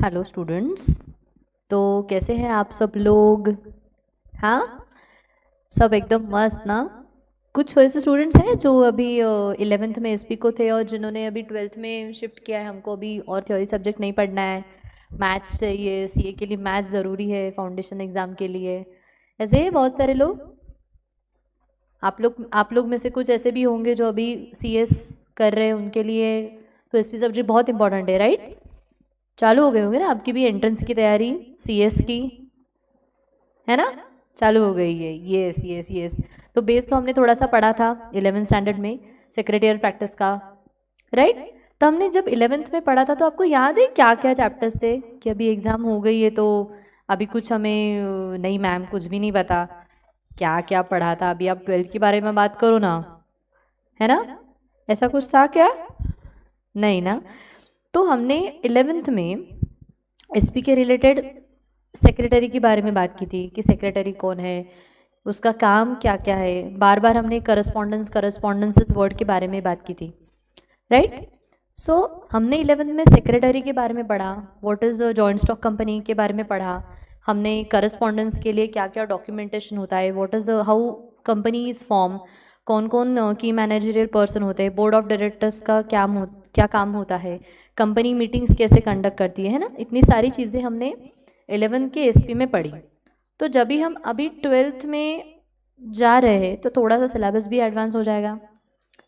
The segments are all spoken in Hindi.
Hello students. तो कैसे हैं आप सब लोग? हाँ, सब एकदम मस्त ना। कुछ वैसे स्टूडेंट्स हैं जो अभी 11th में एसपी को थे और जिन्होंने अभी 12th में शिफ्ट किया है। हमको अभी और थ्योरी सब्जेक्ट नहीं पढ़ना है, मैथ्स चाहिए, सीए के लिए मैथ्स ज़रूरी है फाउंडेशन एग्ज़ाम के लिए। ऐसे हैं बहुत सारे लोग। आप लोग में से कुछ ऐसे भी होंगे जो अभी सीएस कर रहे हैं, उनके लिए तो एसपी सब्जेक्ट बहुत इंपॉर्टेंट है, राइट? चालू हो गए होंगे ना आपकी भी एंट्रेंस की तैयारी सीएस की, है ना? चालू हो गई है, यस यस यस। तो बेस तो हमने थोड़ा सा पढ़ा था 11th स्टैंडर्ड में, सेक्रेटरियल प्रैक्टिस का, राइट? तो हमने जब 11th में पढ़ा था तो आपको याद है क्या क्या चैप्टर्स थे कि अभी एग्जाम हो गई है तो अभी कुछ हमें नहीं मैम कुछ भी नहीं पता क्या क्या पढ़ा था। अभी आप 12th के बारे में बात करो ना, है ना? ऐसा कुछ था क्या? नहीं ना। तो हमने 11th में एसपी के रिलेटेड सेक्रेटरी के बारे में बात की थी कि सेक्रेटरी कौन है, उसका काम क्या क्या है। बार बार हमने करस्पॉन्डेंसेस वर्ड के बारे में बात की थी, राइट? सो हमने 11th में सेक्रेटरी के बारे में पढ़ा, what is joint stock company के बारे में पढ़ा। हमने करस्पॉन्डेंस के लिए क्या क्या डॉक्यूमेंटेशन होता है, what is how company is form, कौन कौन की मैनेजरियल पर्सन होते हैं, बोर्ड ऑफ डायरेक्टर्स का क्या काम होता है, कंपनी मीटिंग्स कैसे कंडक्ट करती है ना। इतनी सारी चीज़ें हमने 11th के एसपी में पढ़ी। तो जब भी हम अभी 12th में जा रहे हैं तो थोड़ा सा सिलेबस भी एडवांस हो जाएगा,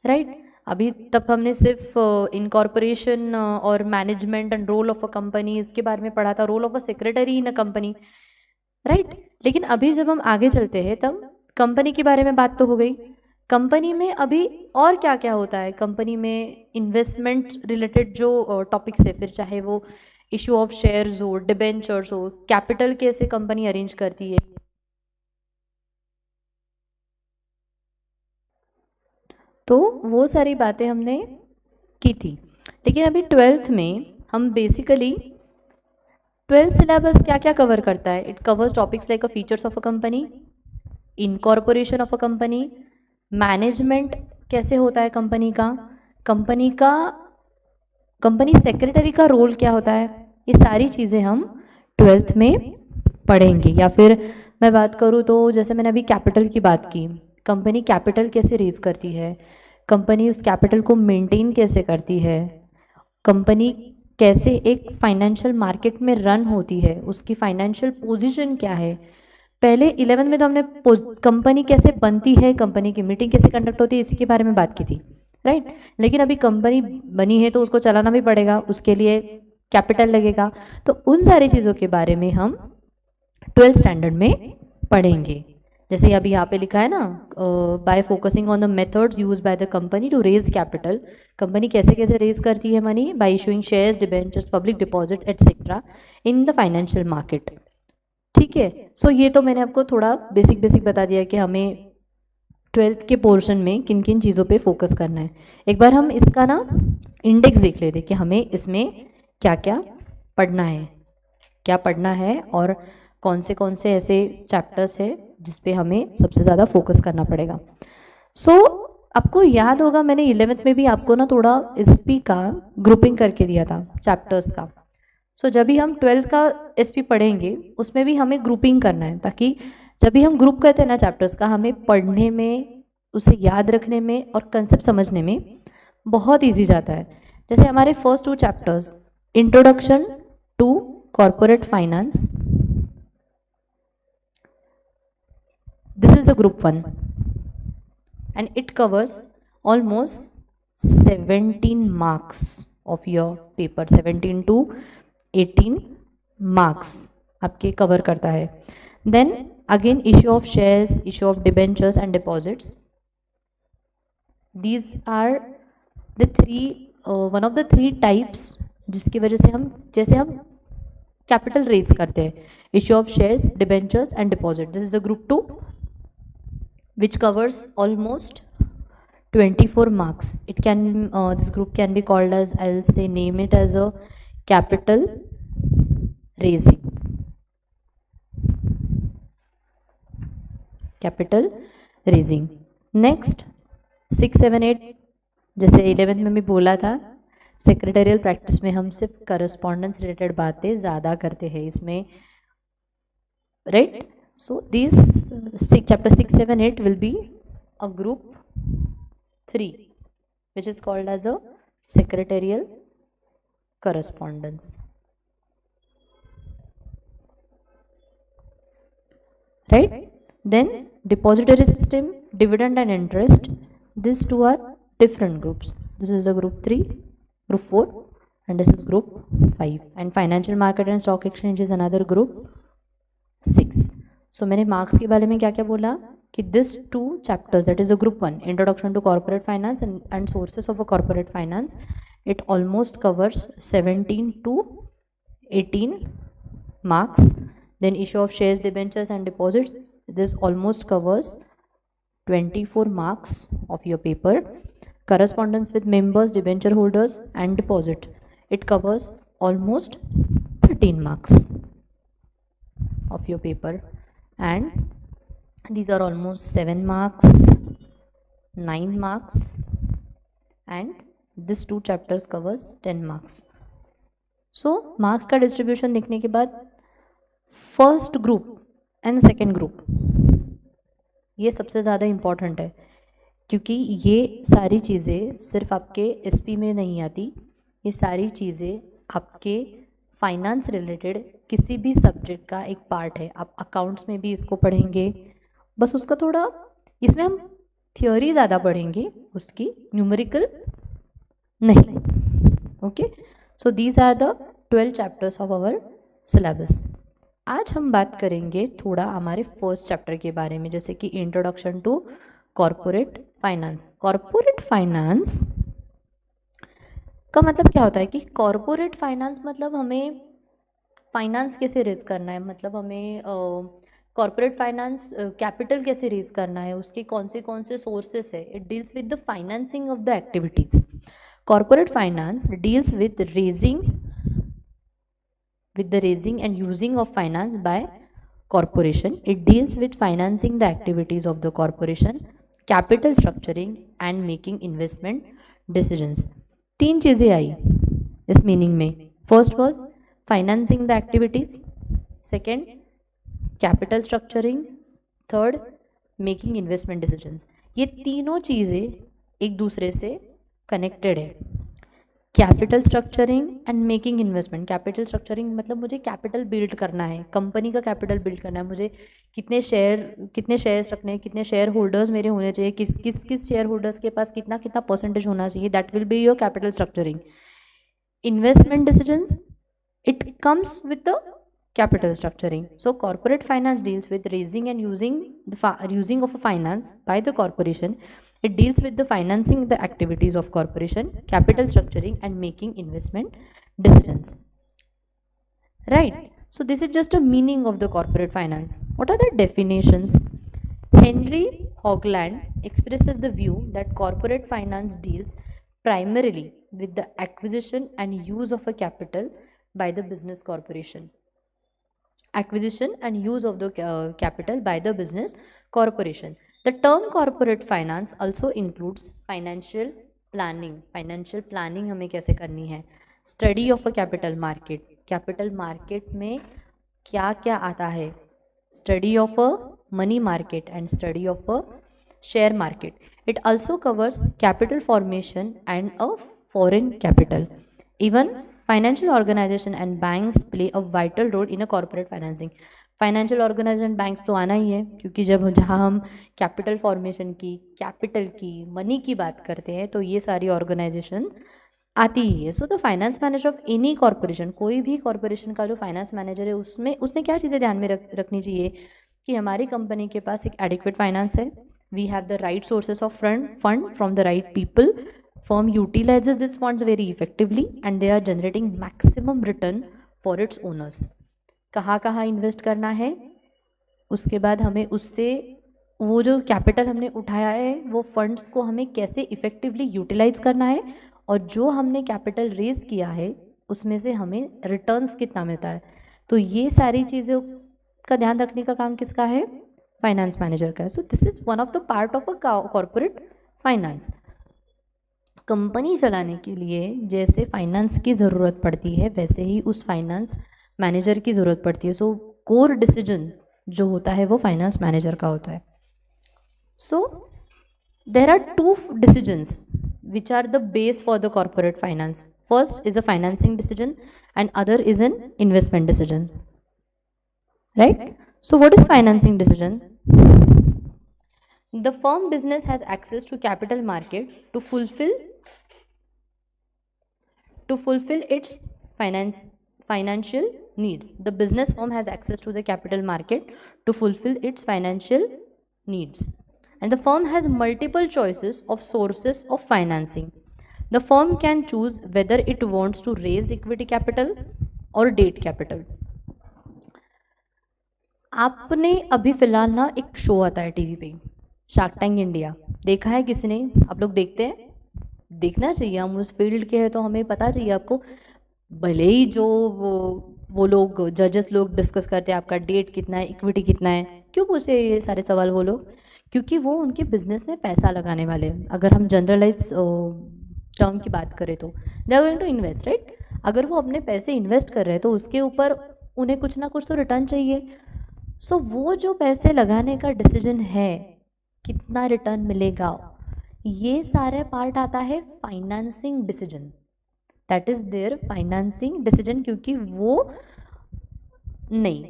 राइट? अभी तक हमने सिर्फ इनकॉर्पोरेशन और management and role of a company उसके बारे में पढ़ा था, role of a secretary in a company, right? लेकिन अभी जब हम आगे चलते हैं तब कंपनी के बारे में बात तो हो गई। कंपनी में अभी और क्या क्या होता है, कंपनी में इन्वेस्टमेंट रिलेटेड जो टॉपिक्स है, फिर चाहे वो इशू ऑफ शेयर्स हो, डिबेंचर्स हो, कैपिटल कैसे कंपनी अरेंज करती है, तो वो सारी बातें हमने की थी। लेकिन अभी 12th में हम बेसिकली 12th सिलेबस क्या क्या कवर करता है? It covers topics like a features of a company, incorporation of a company, management कैसे होता है कंपनी का कंपनी सेक्रेटरी का रोल क्या होता है, ये सारी चीज़ें हम 12th में पढ़ेंगे। या फिर मैं बात करूँ तो जैसे मैंने अभी कैपिटल की बात की, कंपनी कैपिटल कैसे रेज करती है, कंपनी उस कैपिटल को मेंटेन कैसे करती है, कंपनी कैसे एक फाइनेंशियल मार्केट में रन होती है, उसकी फाइनेंशियल पोजीशन क्या है। पहले 11th में तो हमने कंपनी कैसे बनती है, कंपनी की मीटिंग कैसे कंडक्ट होती है, इसी के बारे में बात की थी, राइट? लेकिन अभी कंपनी बनी है तो उसको चलाना भी पड़ेगा, उसके लिए कैपिटल लगेगा। तो उन सारी चीज़ों के बारे में हम 12th स्टैंडर्ड में पढ़ेंगे। जैसे अभी यहाँ पे लिखा है ना, by focusing on the methods use by the company to raise capital, company कैसे कैसे रेज करती है money, by issuing shares, debentures, public deposit etcetera in the financial market. ठीक है। सो ये तो मैंने आपको थोड़ा बेसिक बेसिक बता दिया कि हमें 12th के पोर्शन में किन किन चीज़ों पे फोकस करना है। एक बार हम इसका ना इंडेक्स देख लेते कि हमें इसमें क्या क्या पढ़ना है, क्या पढ़ना है और कौन से ऐसे चैप्टर्स है जिस पे हमें सबसे ज़्यादा फोकस करना पड़ेगा। सो आपको याद होगा मैंने 11th में भी आपको ना थोड़ा एसपी का ग्रुपिंग करके दिया था चैप्टर्स का। सो जब भी हम 12th का एसपी पढ़ेंगे उसमें भी हमें ग्रुपिंग करना है, ताकि जब भी हम ग्रुप करते हैं ना चैप्टर्स का, हमें पढ़ने में, उसे याद रखने में और कंसेप्ट समझने में बहुत ईजी जाता है। जैसे हमारे first 2 chapters, introduction to corporate finance, this is a group 1 and it covers almost 17 marks of your paper, 17 to 18 marks आपके कवर करता है। Then again issue of shares, issue of debentures and deposits, these are the three, one of the 3 types जिसकी वजह से हम, जैसे हम कैपिटल रेज करते हैं, issue of shares, debentures and deposit. This is a group 2 which covers almost 24 marks. It can this group can be called as, I'll say name it as a capital raising, capital raising. Next 6 7 8, जैसे 11th में भी बोला था सेक्रेटरियल प्रैक्टिस में हम सिर्फ करस्पॉन्डेंस रिलेटेड बातें ज़्यादा करते हैं इसमें, right. So this chapter 6, 7, 8 will be a group 3 which is called as a secretarial correspondence, right. Then depository system, dividend and interest, these two are different groups. This is a group 3, group 4, and this is group 5, and financial market and stock exchange is another group 6. So मैंने मार्क्स के बारे में क्या क्या बोला कि this two chapters, that is a group 1 introduction to corporate finance and sources of a corporate finance, it almost covers 17 to 18 marks. Then issue of shares, debentures and deposits, this almost covers 24 marks of your paper. Correspondence with members, debenture holders and deposit, it covers almost 13 marks of your paper, and these are almost 7 marks, 9 marks, and this 2 chapters covers 10 marks. So marks का distribution देखने के बाद first group and second group ये सबसे ज़्यादा इम्पॉर्टेंट है, क्योंकि ये सारी चीज़ें सिर्फ आपके एसपी में नहीं आती, ये सारी चीज़ें आपके फाइनेंस रिलेटेड किसी भी सब्जेक्ट का एक पार्ट है. आप अकाउंट्स में भी इसको पढ़ेंगे, बस उसका थोड़ा इसमें हम थियोरी ज़्यादा पढ़ेंगे, उसकी न्यूमेरिकल नहीं. Okay, so these are the 12 chapters of our syllabus. आज हम बात करेंगे थोड़ा हमारे फर्स्ट चैप्टर के बारे में, जैसे कि introduction to corporate finance. Corporate finance का मतलब क्या होता है कि कॉर्पोरेट फाइनेंस मतलब हमें फाइनेंस कैसे रेज करना है, मतलब हमें कॉर्पोरेट फाइनेंस कैपिटल कैसे रेज करना है, उसके कौन से सोर्सेस है. It deals with the financing of the activities. Corporate finance deals with the raising and using of finance by corporation. It deals with financing the activities of the corporation, capital structuring and making investment decisions. 3 चीज़ें आई इस मीनिंग में. First was financing the activities, second capital structuring, third making investment decisions. ये तीनों चीज़ें एक दूसरे से कनेक्टेड है. Capital structuring and making investment. Capital structuring मतलब मुझे कैपिटल बिल्ड करना है, कंपनी का कैपिटल बिल्ड करना है, मुझे कितने शेयर्स रखने हैं, कितने शेयर होल्डर्स मेरे होने चाहिए, किस शेयर होल्डर्स के पास कितना परसेंटेज होना चाहिए, that will be your capital structuring. Investment decisions, it comes with the capital structuring. So corporate finance deals with raising and using of a finance by the corporation. It deals with the financing the activities of corporation, capital structuring and making investment decisions. Right. So this is just a meaning of the corporate finance. What are the definitions? Henry Hogland expresses the view that corporate finance deals primarily with the acquisition and use of a capital by the business corporation. Acquisition and use of the capital by the business corporation. The term corporate finance also includes financial planning. Financial planning हमें कैसे करनी है, study of a capital market. Capital market में क्या क्या आता है, study of a money market and study of a share market. It also covers capital formation and a foreign capital. Even financial organization and banks play a vital role in a corporate financing. Financial organisation banks तो आना ही है, क्योंकि जहाँ हम कैपिटल फॉर्मेशन की, कैपिटल की, मनी की बात करते हैं तो ये सारी ऑर्गेनाइजेशन आती ही है. So the finance manager of any corporation, कोई भी कॉर्पोरेशन का जो फाइनेंस मैनेजर है उसने क्या चीज़ें ध्यान में रखनी चाहिए कि हमारी कंपनी के पास एक एडिक्वेट फाइनेंस है, we have the right sources of fund from the right people, firm utilizes these funds very effectively and they are generating maximum return for its owners. कहाँ इन्वेस्ट करना है, उसके बाद हमें उससे वो जो कैपिटल हमने उठाया है वो फंड्स को हमें कैसे इफेक्टिवली यूटिलाइज करना है, और जो हमने कैपिटल रेज किया है उसमें से हमें रिटर्न्स कितना मिलता है. तो ये सारी चीज़ों का ध्यान रखने का काम किसका है, फाइनेंस मैनेजर का है. So this is one of the part of a corporate finance. Company चलाने के लिए जैसे फाइनेंस की ज़रूरत पड़ती है वैसे ही उस फाइनेंस मैनेजर की ज़रूरत पड़ती है. सो कोर डिसीजन जो होता है वो फाइनेंस मैनेजर का होता है. सो there are two decisions which are the base for the corporate finance. First is a financing decision and other is an investment decision, right? So what is financing decision? The firm business has access to capital market to fulfill its financial needs. The business firm has access to the capital market to fulfill its financial needs. And the firm has multiple choices of sources of financing. The firm can choose whether it wants to raise equity capital or debt capital. आपने अभी फिलहाल ना एक शो आता है टीवी पे, शार्क टैंक इंडिया, देखा है किसी ने? आप लोग देखते हैं? देखना चाहिए, हम उस फील्ड के हैं तो हमें पता चाहिए आपको. भले ही जो वो लोग जजेस लोग डिस्कस करते हैं आपका डेट कितना है, इक्विटी कितना है, क्यों पूछे ये सारे सवाल वो लोग? क्योंकि वो उनके बिजनेस में पैसा लगाने वाले हैं. अगर हम जनरलाइज टर्म की बात करें तो they are going to invest, right? अगर वो अपने पैसे इन्वेस्ट कर रहे हैं तो उसके ऊपर उन्हें कुछ ना कुछ तो रिटर्न चाहिए. सो वो जो पैसे लगाने का डिसीजन है, कितना रिटर्न मिलेगा, ये सारे पार्ट आता है financing decision. That is their financing decision. क्योंकि वो नहीं,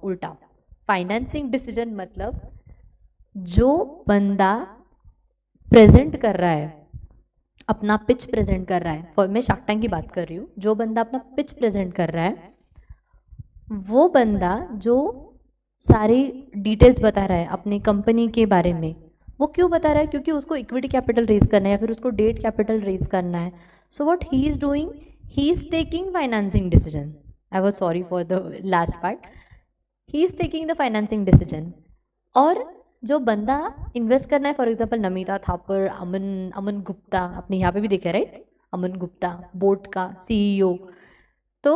उल्टा. फाइनेंसिंग डिसीजन मतलब जो बंदा प्रेजेंट कर रहा है, अपना पिच प्रेजेंट कर रहा है, मैं शार्क टैंक की बात कर रही हूँ, जो बंदा अपना पिच प्रेजेंट कर रहा है, वो बंदा जो सारी डिटेल्स बता रहा है अपनी कंपनी के बारे में, वो क्यों बता रहा है? क्योंकि उसको इक्विटी कैपिटल रेज करना है या फिर उसको डेट कैपिटल रेज करना है. So what he is doing, he is taking financing decision. I was sorry for the last part. He is taking the financing decision. और जो बंदा इन्वेस्ट करना है, फॉर एग्जाम्पल नमिता थापर, अमन गुप्ता, आपने यहाँ पे भी देखा, राइट? अमन गुप्ता बोर्ड का सीईओ. तो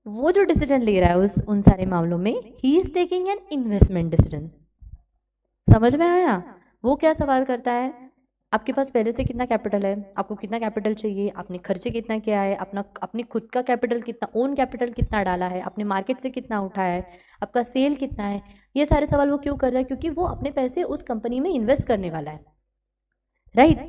वो जो डिसीजन ले रहा है उन सारे मामलों में, he is taking an investment decision. समझ में आया? वो क्या सवाल करता है, आपके पास पहले से कितना कैपिटल है, आपको कितना कैपिटल चाहिए, आपने खर्चे कितना किया है, अपनी खुद का कैपिटल कितना, ओन कैपिटल कितना डाला है, आपने मार्केट से कितना उठाया है, आपका सेल कितना है. ये सारे सवाल वो क्यों कर रहा है? क्योंकि वो अपने पैसे उस कंपनी में इन्वेस्ट करने वाला है, राइट?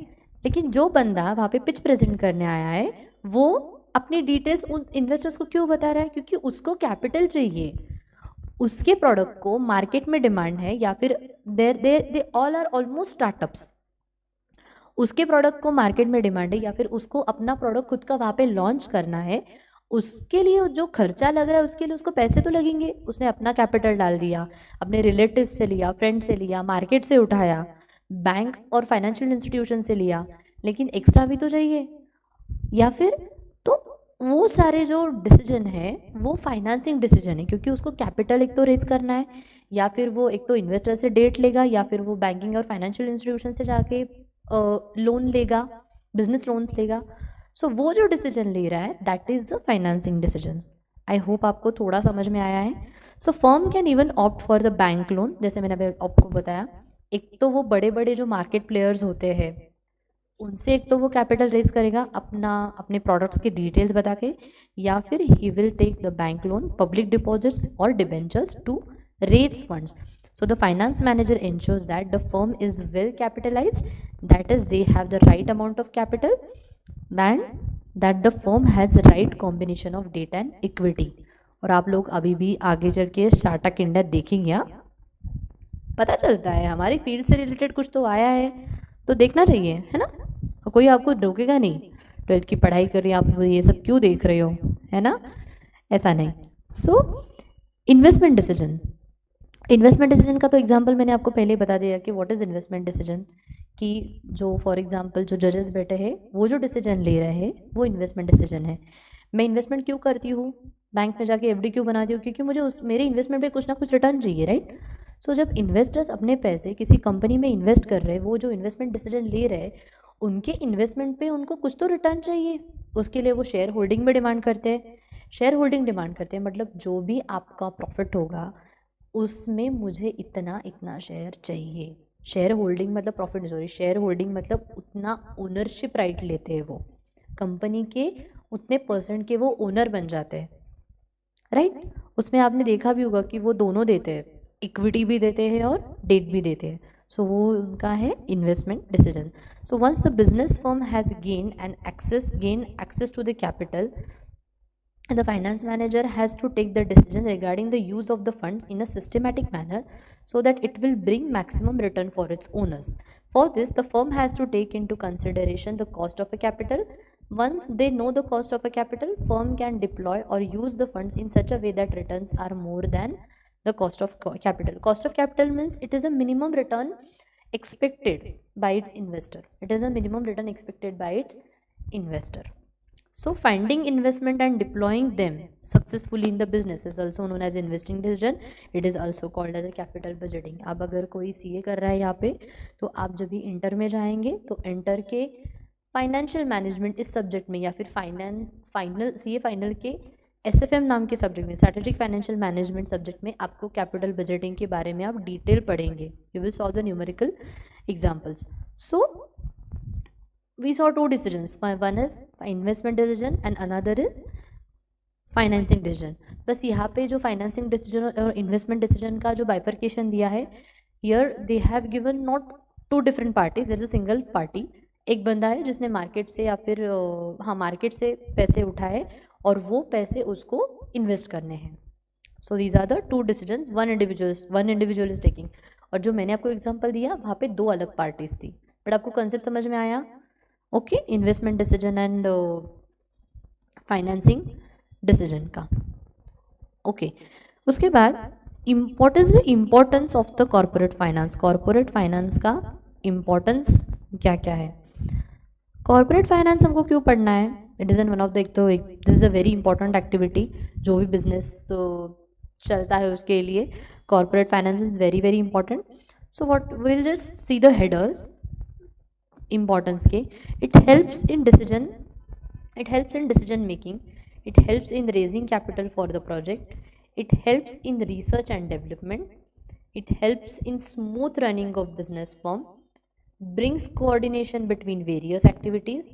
लेकिन जो बंदा वहाँ पे पिच प्रेजेंट करने आया है, वो अपनी डिटेल्स उन इन्वेस्टर्स को क्यों बता रहा है? क्योंकि उसको कैपिटल चाहिए, उसके प्रोडक्ट को मार्केट में डिमांड है, या फिर they all are almost startups. उसके प्रोडक्ट को मार्केट में डिमांड है, या फिर उसको अपना प्रोडक्ट खुद का वहाँ पे लॉन्च करना है. उसके लिए जो खर्चा लग रहा है उसके लिए उसको पैसे तो लगेंगे. उसने अपना कैपिटल डाल दिया, अपने रिलेटिव से लिया, फ्रेंड से लिया, मार्केट से उठाया, बैंक और फाइनेंशियल इंस्टीट्यूशन से लिया, लेकिन एक्स्ट्रा भी तो चाहिए. या फिर तो वो सारे जो डिसीजन है वो फाइनेंसिंग डिसीजन है, क्योंकि उसको कैपिटल एक तो रेज करना है, या फिर वो एक तो इन्वेस्टर से डेट लेगा, या फिर वो बैंकिंग और फाइनेंशियल इंस्टीट्यूशन से जाके लोन लेगा, बिजनेस लोन्स लेगा. सो वो जो डिसीजन ले रहा है that is a financing decision. I hope आपको थोड़ा समझ में आया है. So firm can even opt for the bank loan, जैसे मैंने अभी आपको बताया. एक तो वो बड़े बड़े जो मार्केट प्लेयर्स होते हैं उनसे एक तो वो कैपिटल रेज करेगा अपने प्रोडक्ट्स के डिटेल्स बता के, या फिर he will take the bank loan, public deposits और debentures to raise funds. So the finance manager ensures that the firm is well capitalized, that is they have the right amount of capital, then that the firm has the right combination of debt and equity. और आप लोग अभी भी आगे चल के स्टार्टअप इंडिया देखेंगे, पता चलता है हमारी फील्ड से रिलेटेड कुछ तो आया है तो देखना चाहिए, है ना? और कोई आपको रोकेगा नहीं, 12th की पढ़ाई कर रही हैं आप, ये सब क्यों देख रहे हो, है ना? ऐसा नहीं. So investment decision, investment decision का तो एग्जांपल मैंने आपको पहले ही बता दिया कि व्हाट इज़ इन्वेस्टमेंट डिसीजन. कि जो फॉर एग्जांपल जो जजेस बैठे हैं वो जो डिसीजन ले रहे हैं वो इन्वेस्टमेंट डिसीजन है. मैं इन्वेस्टमेंट क्यों करती हूँ, बैंक में जाके एफडी क्यों बनाती हूँ? क्योंकि मुझे मेरे इन्वेस्टमेंट पे कुछ ना कुछ रिटर्न चाहिए, राइट? सो जब इन्वेस्टर्स अपने पैसे किसी कंपनी में इन्वेस्ट कर रहे हैं, वो जो इन्वेस्टमेंट डिसीजन ले रहे हैं, उनके इन्वेस्टमेंट पे उनको कुछ तो रिटर्न चाहिए. उसके लिए वो शेयर होल्डिंग में डिमांड करते हैं. शेयर होल्डिंग डिमांड करते हैं मतलब जो भी आपका प्रॉफिट होगा उसमें मुझे इतना इतना शेयर चाहिए. शेयर होल्डिंग मतलब प्रॉफिट, सॉरी, शेयर होल्डिंग मतलब उतना ओनरशिप राइट लेते हैं वो कंपनी के, उतने परसेंट के वो ओनर बन जाते हैं, राइट। उसमें आपने देखा भी होगा कि वो दोनों देते हैं, इक्विटी भी देते हैं और डेट भी देते हैं। सो वो उनका है investment decision. So once the business firm has gain access to the capital, the finance manager has to take the decision regarding the use of the funds in a systematic manner so that it will bring maximum return for its owners. For this, the firm has to take into consideration the cost of a capital. Once they know the cost of a capital, firm can deploy or use the funds in such a way that returns are more than the cost of capital. Cost of capital means it is a minimum return expected by its investor. It is a minimum return expected by its investor. So finding investment and deploying them successfully in the business is also known as investing decision. It is also called as a capital budgeting. अब अगर कोई सीए कर रहा है यहाँ पे, तो आप जब भी इंटर में जाएंगे तो इंटर के फाइनेंशियल मैनेजमेंट इस सब्जेक्ट में, या फिर फाइनल सीए फाइनल के एसएफएम नाम के सब्जेक्ट में, स्ट्रेटेजिक फाइनेंशियल मैनेजमेंट सब्जेक्ट में आपको कैपिटल बजटिंग के बारे में आप डिटेल पढ़ेंगे. You will solve the numerical examples. So we saw two decisions. One is investment decision and another is financing decision. बस यहाँ पे जो फाइनेंसिंग डिसीजन और इन्वेस्टमेंट डिसीजन का जो बाइफर्केशन दिया है, here they have given not two different parties, there is a single party. एक बंदा है जिसने मार्केट से या फिर हाँ मार्केट से पैसे उठाए और वो पैसे उसको इन्वेस्ट करने हैं. So these are the two decisions one individual is taking. और जो मैंने आपको एग्जांपल दिया वहाँ पे दो अलग पार्टीज थी. बट आपको कंसेप्ट समझ में आया? Okay, investment decision and financing decision का. ओके, उसके बाद what is the importance of the corporate finance. Corporate finance का इम्पोर्टेंस क्या क्या है? कॉर्पोरेट फाइनेंस हमको क्यों पढ़ना है? It is an one of the, this is a very important activity. जो भी बिजनेस चलता है उसके लिए corporate finance is very very important. So what will just see the headers importance के. it helps in decision making, it helps in raising capital for the project, it helps in research and development, it helps in smooth running of business firm, brings coordination between various activities,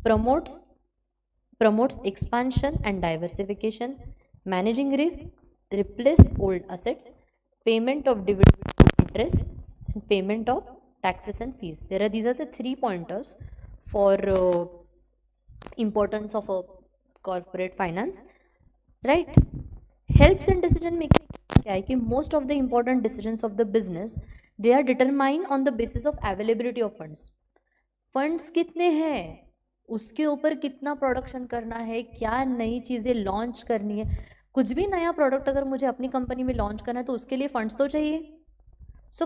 promotes expansion and diversification, managing risk, replace old assets, payment of dividend interest, and payment of taxes and fees. These are the 3 pointers for importance of a corporate finance, right? Helps in decision making क्या है कि most of the important decisions of the business they are determined on the basis of availability of funds. Funds कितने हैं, उसके ऊपर कितना प्रोडक्शन करना है, क्या नई चीज़ें लॉन्च करनी है. कुछ भी नया प्रोडक्ट अगर मुझे अपनी कंपनी में लॉन्च करना है तो उसके लिए फंड्स तो चाहिए. सो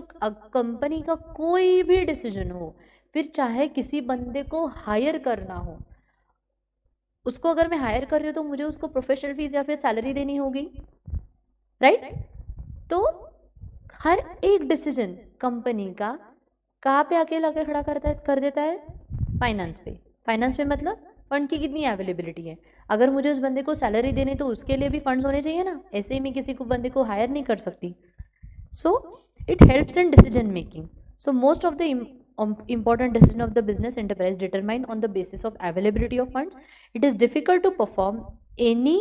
कंपनी का कोई भी डिसीजन हो, फिर चाहे किसी बंदे को हायर करना हो, उसको अगर मैं हायर कर रही हूँ तो मुझे उसको प्रोफेशनल फीस या फिर सैलरी देनी होगी, राइट? तो हर एक डिसीजन कंपनी का कहाँ पे आके लाके खड़ा कर देता है? फाइनेंस पे. फाइनेंस पे मतलब फंड की कितनी अवेलेबिलिटी है. अगर मुझे उस बंदे को सैलरी देनी तो उसके लिए भी फंड्स होने चाहिए ना. ऐसे ही मैं किसी को बंदे को हायर नहीं कर सकती. सो it helps in decision making. So most of the important decision of the business enterprise determined on the basis of availability of funds. It is difficult to perform any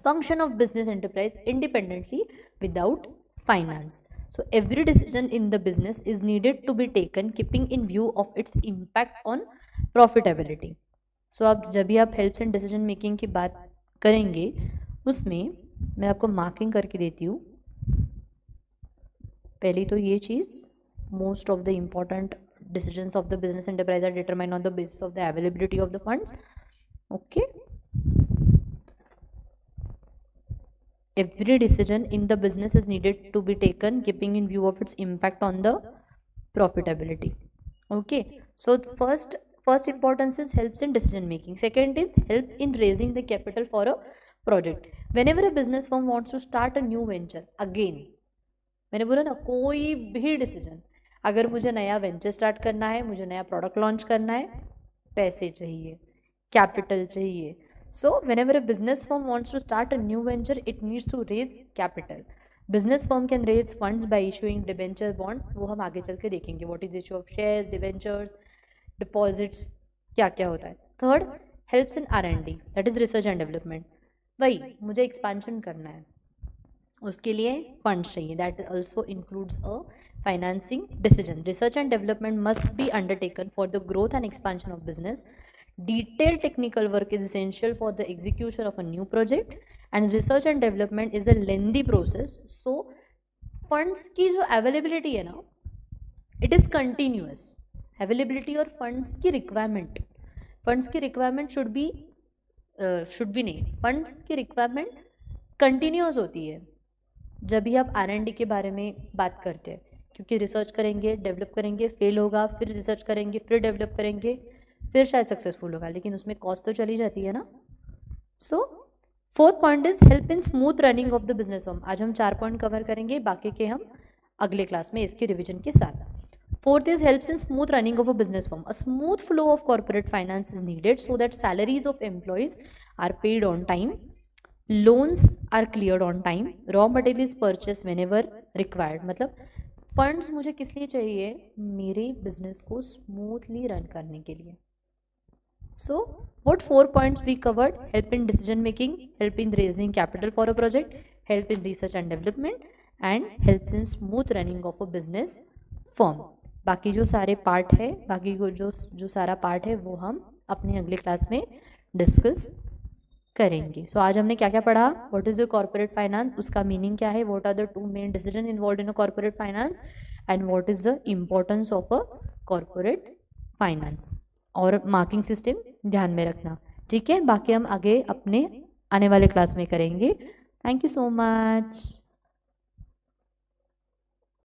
function of business enterprise independently without finance. So every decision in the business is needed to be taken keeping in view of its impact on profitability. So अब जब भी आप helps in decision making की बात करेंगे उसमें मैं आपको मार्किंग करके देती हूँ. पहली तो ये चीज़, most of the important decisions of the business enterprise are determined on the basis of the availability of the funds. Okay, every decision in the business is needed to be taken keeping in view of its impact on the profitability. Okay, so first importance is helps in decision making. Second is help in raising the capital for a project. Whenever a business firm wants to start a new venture, again मैंने बोला ना, कोई भी डिसीजन, अगर मुझे नया वेंचर स्टार्ट करना है, मुझे नया प्रोडक्ट लॉन्च करना है, पैसे चाहिए, कैपिटल चाहिए. So whenever a business firm wants to start a new venture it needs to raise capital. Business firm can raise funds by issuing debenture bond, वो हम आगे चल के देखेंगे, what is issue of shares, debentures, deposits, क्या क्या होता है। Third, helps in R&D, that is research and development. भाई मुझे एक्सपेंशन करना है, उसके लिए फंड्स चाहिए, that also includes a financing decision. Research and development must be undertaken for the growth and expansion of business. Detailed technical work is essential for the execution of a new project, and research and development is a lengthy process. So funds की जो availability है ना, it is continuous availability, और funds की requirement should be नहीं, funds की requirement continuous होती है जब भी आप R&D के बारे में बात करते हैं, क्योंकि रिसर्च करेंगे, डेवलप करेंगे, फेल होगा, फिर रिसर्च करेंगे, फिर डेवलप करेंगे, फिर शायद सक्सेसफुल होगा, लेकिन उसमें कॉस्ट तो चली जाती है ना। So fourth point is help in smooth running of the business firm. आज हम 4 पॉइंट कवर करेंगे, बाकी के हम अगले क्लास में इसके रिविजन के साथ। Fourth is helps in smooth running of a business firm. A smooth flow of corporate finance is needed so that salaries of employees are paid on time, loans are cleared on time, raw material is purchased whenever required। मतलब फंड्स मुझे किस लिए चाहिए, मेरे बिजनेस को स्मूथली रन करने के लिए। सो what 4 points we covered? Help in decision making, help in raising capital for a project, help in research and development, and helps in smooth running of a business firm। बाकी जो सारे पार्ट है, बाकी को जो सारा पार्ट है वो हम अपने अगले क्लास में डिस्कस करेंगे। सो आज हमने क्या क्या पढ़ा, what is the corporate finance, उसका मीनिंग क्या है, what are the 2 main decision involved in a corporate finance, and what is the importance of a corporate finance, और मार्किंग सिस्टम ध्यान में रखना, ठीक है। बाकी हम आगे अपने आने वाले क्लास में करेंगे। Thank you so much.